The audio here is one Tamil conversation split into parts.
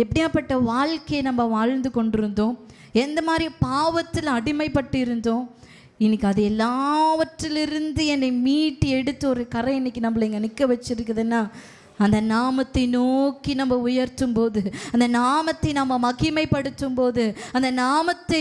எப்படியாப்பட்ட வாழ்க்கையை நம்ம வாழ்ந்து கொண்டிருந்தோம், எந்த மாதிரி பாவத்தில் அடிமைப்பட்டு இருந்தோம். இன்னைக்கு அது எல்லாவற்றிலிருந்து என்னை மீட்டி எடுத்து ஒரு கரை இன்னைக்கு நம்மளை இங்கே நிற்க வச்சிருக்குதுன்னா, அந்த நாமத்தை நோக்கி நம்ம உயர்த்தும் போது, அந்த நாமத்தை நம்ம மகிமைப்படுத்தும் போது, அந்த நாமத்தை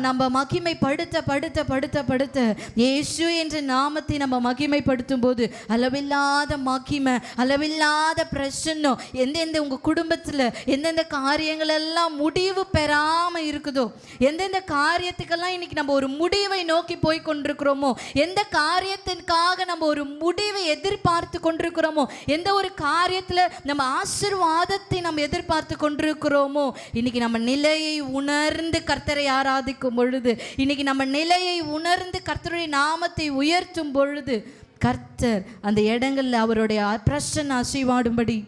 நம்ம மகிமைப்படுத்த படுத்த படுத்த படுத்த இயேசு என்ற நாமத்தை நம்ம மகிமைப்படுத்தும் போது அளவில்லாத மகிமை, அளவில்லாத பிரசன்னம் எந்தெந்த உங்கள் குடும்பத்தில் எந்தெந்த காரியங்கள் எல்லாம் முடிவு பெறாமல் இருக்குதோ, எந்தெந்த காரியத்துக்கெல்லாம் இன்னைக்கு நம்ம ஒரு முடிவை நோக்கி போய் கொண்டிருக்கிறோமோ, எந்த காரியத்திற்காக நம்ம ஒரு முடிவை எதிர்பார்த்து கொண்டிருக்கிறோமோ, எந்த ஒரு காரியத்தில் நம்ம ஆசீர்வாதத்தை நம்ம எதிர்பார்த்து கொண்டிருக்கிறோமோ, இன்னைக்கு நம்ம நிலையை உணர்ந்து கர்த்தரை ஆராதிக்கும் பொழுது, இன்னைக்கு நம்ம நிலையை உணர்ந்து கர்த்தருடைய நாமத்தை உயர்த்தும் பொழுது, கர்த்தர் அந்த இடங்களில் அவருடைய பிரசன்னம் அசைவாடும்படி,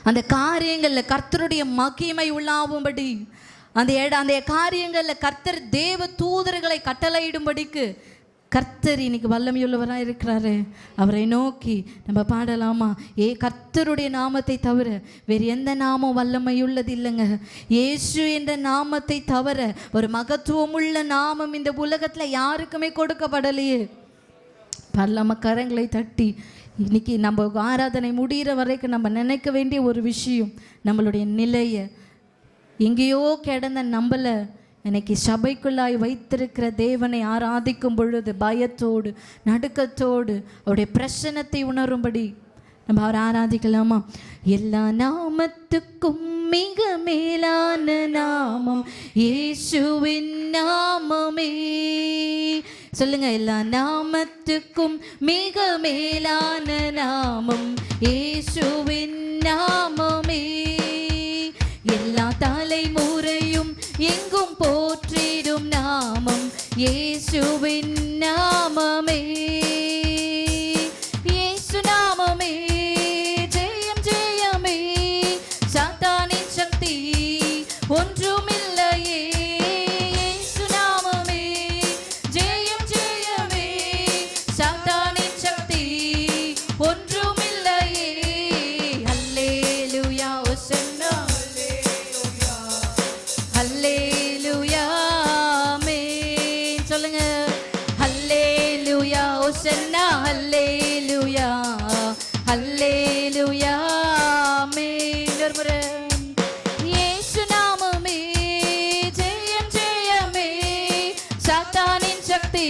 அந்த காரியங்களில் கர்த்தருடைய மகிமை உள்ளாகும்படி, அந்த காரியங்களில் கர்த்தர் தேவ தூதர்களை கட்டளையிடும்படிக்கு கர்த்தர் இன்னைக்கு வல்லமையுள்ளவராக இருக்கிறாரு. அவரை நோக்கி நம்ம பாடலாமா? கர்த்தருடைய நாமத்தை தவிர வேறு எந்த நாமம் வல்லமையுள்ளது இல்லைங்க. இயேசு என்ற நாமத்தை தவிர ஒரு மகத்துவமுள்ள நாமம் இந்த உலகத்தில் யாருக்குமே கொடுக்கப்படலையே. பரலம கரங்களை தட்டி இன்னைக்கு நம்ம ஆராதனை முடிகிற வரைக்கும் நம்ம நினைக்க வேண்டிய ஒரு விஷயம், நம்மளுடைய நிலையை எங்கேயோ கிடந்த நம்மளை இன்னைக்கு சபைக்குள்ளாய் வைத்திருக்கிற தேவனை ஆராதிக்கும் பொழுது பயத்தோடு நடுக்கத்தோடு அவருடைய பிரசன்னத்தை உணரும்படி நம்ம அவர் ஆராதிக்கலாமா? எல்லா நாமத்துக்கும் மிக மேலான நாமம் இயேசுவின் நாமமே. சொல்லுங்க, எல்லா நாமத்துக்கும் மிக மேலான நாமம் இயேசுவின் நாமமே. எல்லா தலைமுறையும் எங்கும் போற்றிடும் நாமம் இயேசுவின் நாமமே. இயேசு நாமமே ஜெயம் ஜெயமே, சாத்தானின் சக்தி ஒன்றுமில்லையே. இயேசு நாமமே ஜெயம் ஜெயமே, சாத்தானின் சக்தி ஒன்றுமில்லையே. அல்லேலூயா ஓசன்னா, அல்லேலூயா ஆமென். சொல்லுங்க, அல்லேலூயா ஓசன்னா, அல்லேலூயா அல்லேலூயா ஆமென். ஒரு முறை இயேசு நாமமே ஜெயம் ஜெயமே, சாத்தானின் சக்தி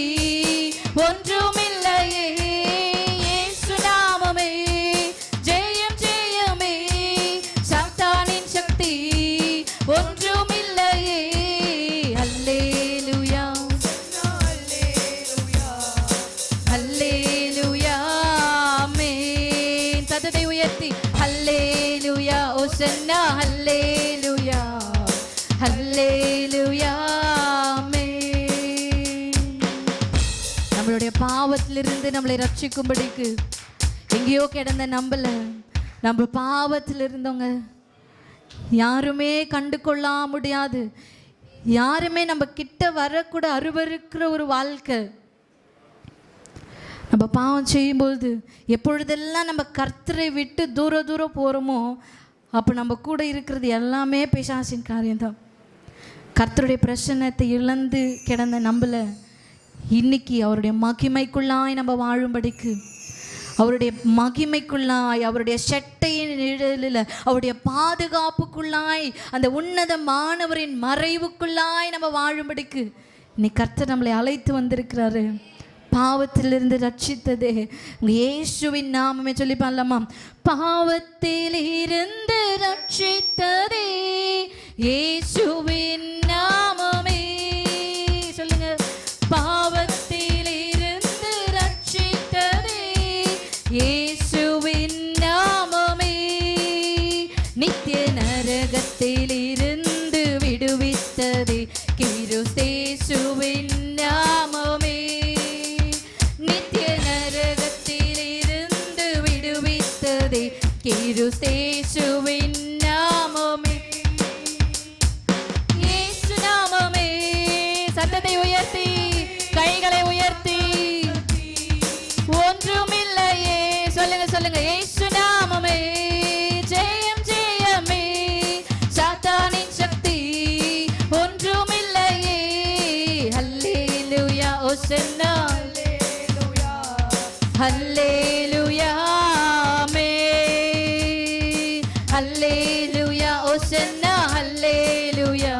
ஒன்றுமில்லையே. இயேசு நாமமே ஜெயம் ஜெயமே, சாத்தானின் சக்தி ஒன்றுமில்லையே. அல்லேலூயா அல்லேலூயா ஆமென். சத்தத்தை உயர்த்தி அல்லேலூயா ஓசன்னா, அல்லேலூயா அல்லேலூயா ஆமென். நம்மளுடைய பாவத்திலிருந்து நம்மளை ரட்சிக்கும்படிக்கு எங்கேயோ கிடந்த நம்ம பாவத்தில் இருந்தவங்க யாருமே கண்டு கொள்ள முடியாது, யாருமே நம்ம கிட்ட வரக்கூட அருவருக்கிற ஒரு வாழ்க்கை. நம்ம பாவம் செய்யும்போது எப்பொழுதெல்லாம் நம்ம கர்த்தரை விட்டு தூரம் போகிறோமோ, அப்போ நம்ம கூட இருக்கிறது எல்லாமே பிசாசின் காரியம்தான். கர்த்தருடைய பிரசன்னத்தை இழந்து கிடந்த நம்மளை இன்னைக்கு அவருடைய மகிமைக்குள்ளாய் நம்ம வாழும்படிக்கு, அவருடைய மகிமைக்குள்ளாய், அவருடைய செட்டையின் நிழலில், அவருடைய பாதுகாப்புக்குள்ளாய், அந்த உன்னதமானவரின் மறைவுக்குள்ளாய் நம்ம வாழும்படிக்கு இன்னைக்கு கர்த்தர் நம்மளை அழைத்து வந்திருக்கிறாரு. பாவத்திலிருந்து ரட்சித்ததே உங்கள் இயேசுவின் நாமமே. சொல்லி பாடலாமா? பாவத்தில் இருந்து ரட்சித்ததே இயேசுவின் நாமமே. சொல்லுங்க, பாவத்தில் இருந்து ரட்சித்ததே இயேசுவின் நாமமே. நித்திய நரகத்தில் இருந்து விடுவித்ததே கிறிஸ்தேசுவின் நாமமே. நித்திய நரகத்தில் இருந்து விடுவித்ததே கிறிஸ்தேசுவின் நாமமே. இயேசு நாமமே. சத்தத்தை உயர்த்தி கைகளை உயர்த்தி ஒன்றுமில்லையே சொல்லுங்க, சொல்லுங்க. இயேசு நாமமே ஜெயம் ஜெயமே, ஓசன்னா ஹல்லேலூயா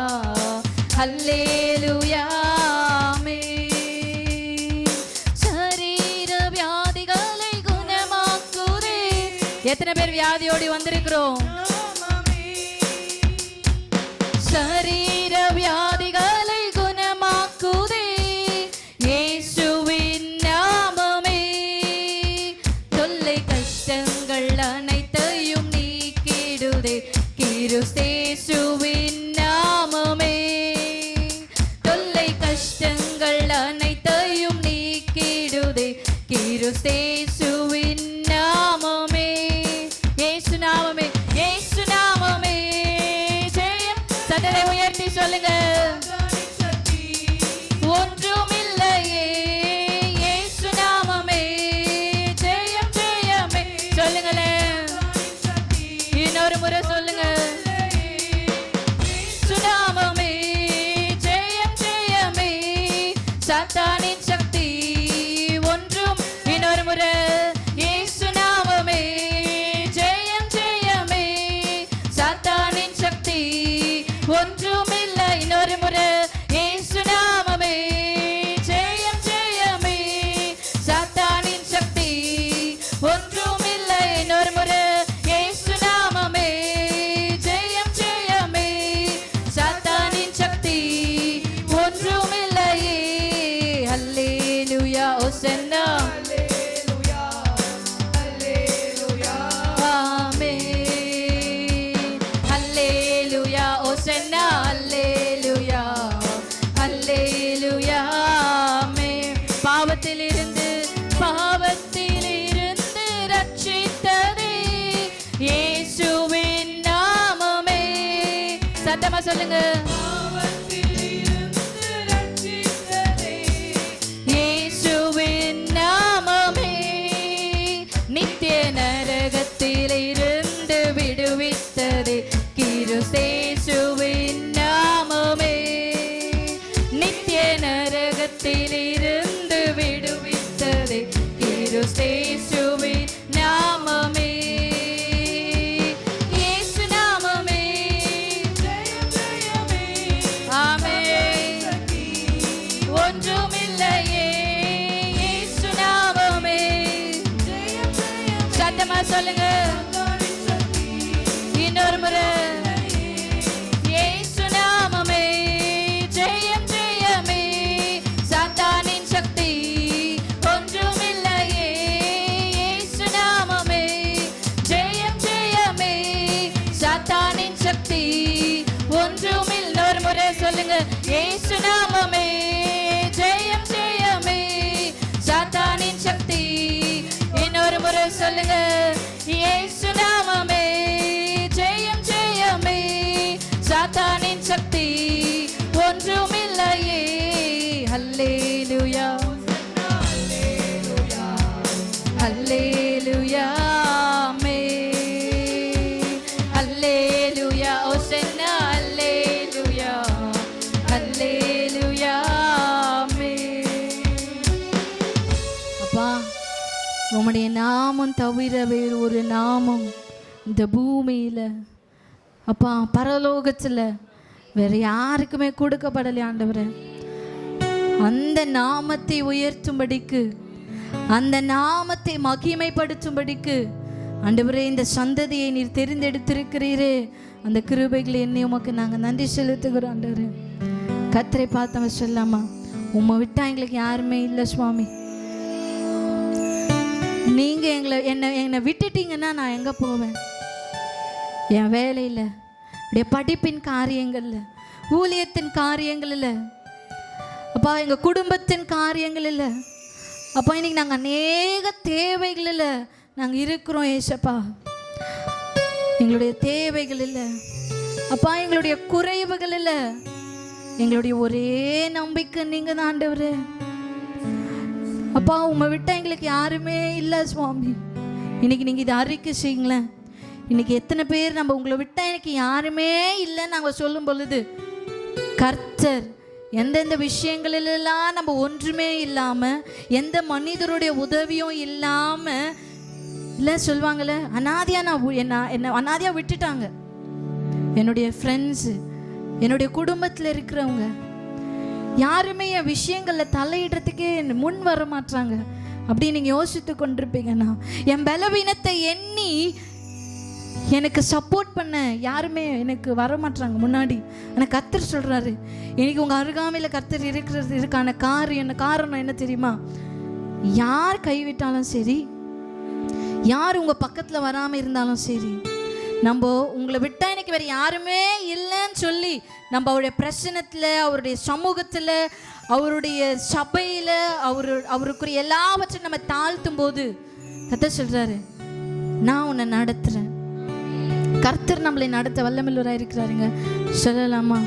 ஹல்லேலூயா சரீர வியாதிகளை குணமாக்குதே. எத்தனை பேர் வியாதியோடு வந்திருக்கிறோம்? சரீர வியாதிகளை குணமாக்குதே இயேசுவின் நாமமே. தொல்லை கஷ்டங்கள் அனைத்தையும் நீக்கிடுதே கிறிஸ்தேசுவின் நாமமே. தொல்லை கஷ்டங்கள் அனைத்தையும் நீக்கிடுதே கிறிஸ்தேசுவின் நாமமே. இயேசு நாமமே இயேசு நாமமே ஜெயம். சத்தத்தை உயர்த்தி சொல்லுங்க. ஒன்றுமில்லையே இயேசு நாமமே ஜெயம் ஜெயமே. சொல்லுங்களேன், இன்னொரு முறை சொல்லுங்க. இயேசு நாமமே ஜெயம் ஜெயமே. சாத்தானின் சக்தி ஒன்றும். இன்னொரு முறை. இயேசு நாமமே ஜெயம் ஜெயமே. சாத்தானின் சக்தி ஒன்றுமில்லை. இன்னொரு முறை. இயேசு நாமமே ஜெயம் ஜெயமே. சாத்தானின் சக்தி ஒன்றுமில்லை. இன்னொரு முறை. இயேசு நாமமே ஜெயம் ஜெயமே. சாத்தானின் சக்தி ஒன்றுமில்லையே. ஹல்லேலூயா ஓசன்னா பாவத்திலிருந்து ரட்சித்ததே இயேசுவின் நாமமே. சத்தமா சொல்லுங்க. இயேசுவின் நாமமே நித்திய நரகத்திலிருந்து விடுவித்ததே கிறிஸ்தேசுவின் நாமமே. நித்திய நரகத்திலிருந்து விடுவித்ததே கிறிஸ்தேசுவின் நாமமே. இயேசு நாமமே ஜெயம் ஜெயமே. ஆமென். ஒன்றுமில்லையே இயேசு நாமமே ஜெயம் ஜெயம். சத்தமா சொல்லுங்க. இன்னொரு முறை. இயேசு நாமமே ஜெயம் ஜெயமே. சாத்தானின் சக்தி ஒன்றுமில்லையே இயேசு நாமமே ஜெயம் ஜெயமே. சாத்தானின் சக்தி ஒன்றுமில்லை. இன்னொரு முறை சொல்லுங்க. இயேசு நாமமே ஜெயம் ஜெயமே. சாத்தானின் சக்தி. இன்னொரு முறை சொல்லுங்க. இயேசு நாமமே ஜெயம் ஜெயமே. சாத்தானின் சக்தி ஒன்றுமில்லையே. ஹல்லேலூயா ஹல்லேலூயா ஹல்லேலூயா ஓசன்னா ஹல்லேலூயா ஹல்லேலூயா. அப்பா, உம்முடைய நாமம் தவிர வேறு ஒரு நாமம் இந்த பூமியில அப்பா பரலோகத்துல வேற யாருக்குமே கொடுக்கப்படலை ஆண்டவரே. அந்த நாமத்தை உயர்த்தும்படிக்கு, அந்த நாமத்தை மகிமைப்படுத்தும்படிக்கு ஆண்டவரே இந்த சந்ததியை நீர் தெரிந்தெடுத்திருக்கிறீரே. அந்த கிருபைகளை என்னை உமக்கு நாங்கள் நன்றி செலுத்துகிறோம் ஆண்டவரே. கர்த்தரை பார்த்தவ சொல்லாமா, உம்மை விட்டா எங்களுக்கு யாருமே இல்லை சுவாமி. நீங்க என்னை விட்டுட்டீங்கன்னா நான் எங்க போவேன்? என் வேலையில், என்னுடைய படிப்பின் காரியங்கள்ல, ஊழியத்தின் காரியங்களில், அப்பா எங்கள் குடும்பத்தின் காரியங்களில், அப்பா இன்னைக்கு நாங்கள் அநேக தேவைகளில் நாங்கள் இருக்கிறோம் ஏசப்பா. எங்களுடைய தேவைகளில் அப்பா, எங்களுடைய குறைவுகளில் எங்களுடைய ஒரே நம்பிக்கை நீங்கள் தான் ஆண்டவரே. அப்பா உம்மை விட்டால் எங்களுக்கு யாருமே இல்லை சுவாமி. இன்னைக்கு நீங்கள் இதை அறிக்கை செய்யுங்களேன். இன்னைக்கு எத்தனை பேர் நம்ம உங்களை விட்டால் எனக்கு யாருமே இல்லைன்னு நாங்கள் சொல்லும் பொழுது, கர்த்தர் எந்தெந்த விஷயங்களிலெல்லாம் நம்ம ஒன்றுமே இல்லாமல், எந்த மனிதருடைய உதவியும் இல்லாமல் இல்லை சொல்லுவாங்கள்ல, அனாதையாக என்ன அனாதையாக விட்டுட்டாங்க. என்னுடைய ஃப்ரெண்ட்ஸு, என்னுடைய குடும்பத்தில் இருக்கிறவங்க யாருமே என் விஷயங்களில் தலையிடுறதுக்கே முன் வர மாட்டாங்க அப்படின்னு நீங்கள் யோசித்து கொண்டிருப்பீங்கன்னா, என் பலவீனத்தை எண்ணி எனக்கு சப்போர்ட் பண்ண யாருமே எனக்கு வர மாட்டாங்க முன்னாடி. ஆனால் கர்த்தர் சொல்கிறாரு, இன்னைக்கு உங்கள் அருகாமையில் கர்த்தர் இருக்கிறதுக்கான காரணம் என்ன தெரியுமா? யார் கைவிட்டாலும் சரி, யார் உங்கள் பக்கத்தில் வராமல் இருந்தாலும் சரி, நம்ம உங்களை விட்டா எனக்கு வேறு யாருமே இல்லைன்னு சொல்லி நம்ம அவருடைய பிரச்சனத்தில், அவருடைய சமூகத்தில், அவருடைய சபையில் அவருக்குரிய எல்லாவற்றையும் நம்ம தாழ்த்தும் போது கர்த்தர் சொல்கிறாரு, நான் உன்னை நடத்துகிறேன். கர்த்தர் நம்மளை நடத்த வல்லமையுள்ளவராக இருக்கிறாருங்க. சொல்லலாமா?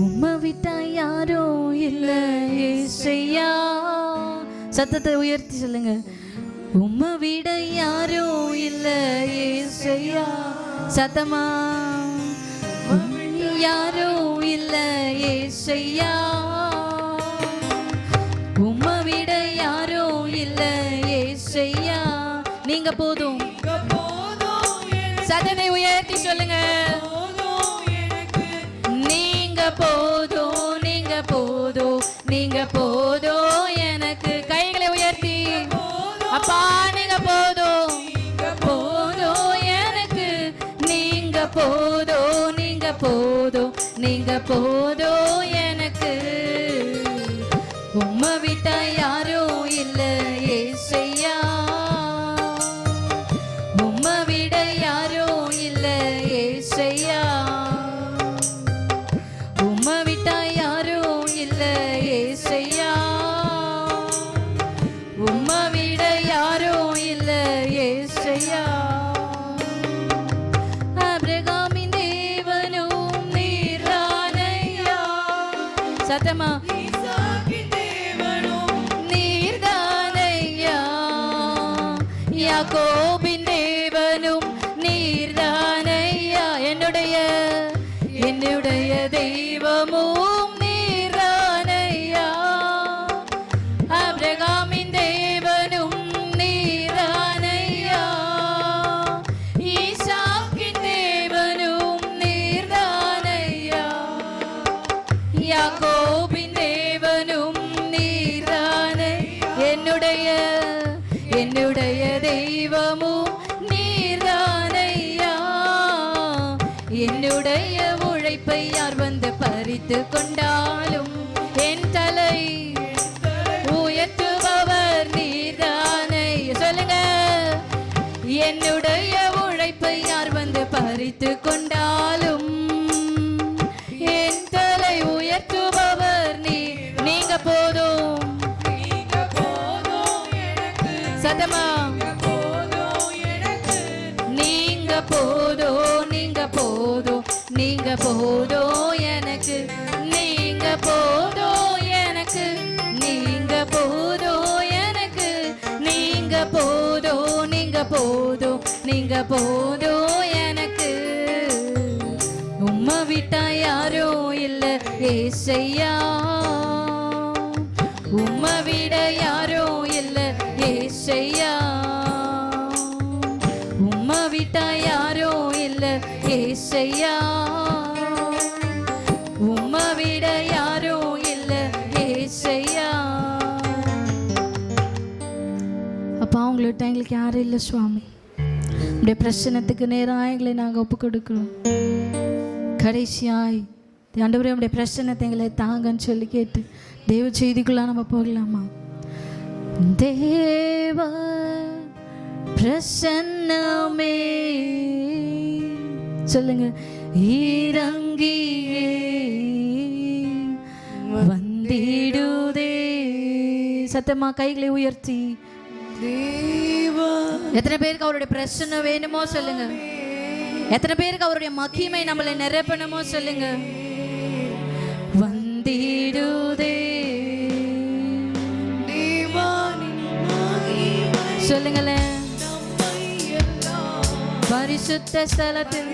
உம்மை விட்டா யாரோ இல்லை ஏசையா. சத்தத்தை உயர்த்தி சொல்லுங்க. உம்மை விட யாரோ இல்லை ஏசையா. சத்தமா? யாரோ இல்லை ஏசையா. உம்மை விட யாரோ இல்லை ஏசையா. நீங்க போதும். சத்தனை உயர்த்தி சொல்லுங்க. நீங்க போதும், நீங்க போதும், நீங்க போதும் எனக்கு. கைகளை உயர்த்தி, அப்பா நீங்க போதும், போதும் எனக்கு. நீங்க போதும், நீங்க போதும், நீங்க போதும் எனக்கு. உம்மை விட்டா யாரோ இல்லை ஏசையா. உம்மை விட யாரோ இல்லை ஏசையா. உம்மை விட்டா யாரோ இல்லை ஏசையா. உம்மை விட யாரோ இல்லை ஏசையா. ஆபிரகாமின் தேவனும் நீர்தானையா. சத்தமா? நீர்தானையா. யாக்கோபின் தேவனும் நீர்தானையா. என்னுடைய தெய்வமும் நீர்தானையா. ஆபிரகாமின் தேவனும் நீர்தானையா. ஈசாக்கின் தேவனும் நீர்தானையா. யாக்கோபின் தேவனும் நீர்தானை. என்னுடைய தெய்வமும் நீர்தானையா. என்னுடைய உழைப்பை யார் வந்து பறித்து கொண்டாலும் என் தலை உயர்த்துபவர் நீர்தானை. சொல்லுங்க. என்னுடைய உழைப்பை யார் வந்து பறித்து கொண்டாலும் என் தலை உயர்த்துபவர் நீங்க போதும். சத்தமா? நீங்க போதும், நீங்க போதும், நீங்க போதும் எனக்கு. நீங்க போதும் எனக்கு. நீங்க போதும் எனக்கு. நீங்க போதும், நீங்க போதும், நீங்க போதும் எனக்கு. உம்மை விட்டா யாரோ இல்லை ஏசையா. உம்மை விட யாரோ இல்லை ஏசையா. உம்மை விட்டா யாரோ இல்லை ஏசையா. உம்மை விட யாரோ இல்லை ஏசையா. அப்பா அவங்கள்ட்ட எங்களுக்கு யாரும் இல்லை சுவாமி. உடைய பிரச்சனத்துக்கு நேராக எங்களை நாங்கள் ஒப்பு கொடுக்கிறோம். கடைசியாய் ஆண்டவரே உடைய பிரச்சனத்தை எங்களை தாங்கன்னு சொல்லி கேட்டு தேவ செய்திக்குள்ள நம்ம போகலாமா? தேவ பிரசன்னமே சொல்லுங்க. இறங்கியே வந்திடுதே. சத்தமா கைகளை உயர்த்தி. எத்தனை பேருக்கு அவருடைய பிரச்சனை வேணுமோ சொல்லுங்க. எத்தனை பேருக்கு அவருடைய மகிமை நம்மளை நிரப்பணுமோ சொல்லுங்க. வந்திடுதே சொல்லுங்களேன். பரிசுத்த ஸ்தலத்தில்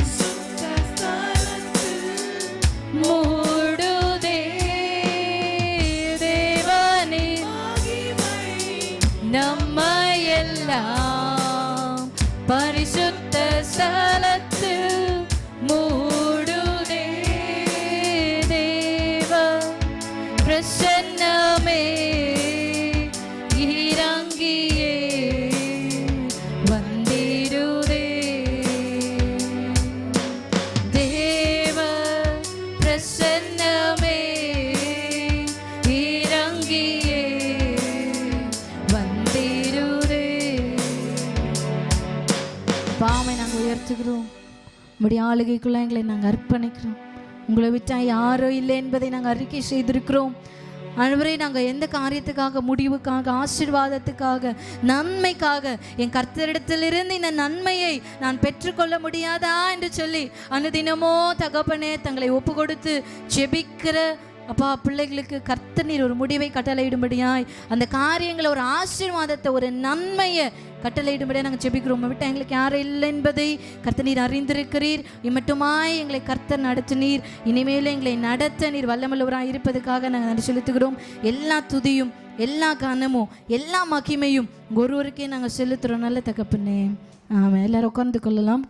மூடுதே தேவனின் நம்மை எல்லாம். பரிசுத்த ஸ்தலத்தில் மூடு செலுத்துகிறோம். உங்களுடைய ஆளுகைக்குள்ள எங்களை நாங்கள் அர்ப்பணிக்கிறோம். உங்களை விட்டா யாரோ இல்லை என்பதை நாங்கள் அறிக்கை செய்திருக்கிறோம். ஆண்டவரே, நாங்கள் எந்த காரியத்துக்காக, முடிவுக்காக, ஆசீர்வாதத்துக்காக, நன்மைக்காக, என் கர்த்தரிடத்திலிருந்து இந்த நன்மையை நான் பெற்றுக்கொள்ள முடியாதா என்று சொல்லி அனுதினமோ தகப்பனே தங்களை ஒப்பு கொடுத்து ஜெபிக்கிற அப்பா பிள்ளைகளுக்கு கர்த்தர் நீர் ஒரு முடிவை கட்டளையிடும்படியாய், அந்த காரியங்களை, ஒரு ஆசீர்வாதத்தை, ஒரு நன்மையை கட்டளையிடும்படியாக நாங்கள் ஜெபிக்கிறோம். விட்டு எங்களுக்கு யாரும் இல்லை என்பதை கர்த்தர் நீர் அறிந்திருக்கிறீர். இம்மட்டுமாய் எங்களை கர்த்தர் நடத்தினீர். இனிமேலும் எங்களை நடத்த நீர் வல்லமல்லவராக இருப்பதற்காக நாங்கள் நன்றி செலுத்துகிறோம். எல்லா துதியும், எல்லா கனமும், எல்லா மகிமையும் ஒருவருக்கே நாங்கள் செலுத்துகிறோம். நல்ல தகப்பனே, ஆமாம். எல்லாரும் உட்கார்ந்து கொள்ளலாம்.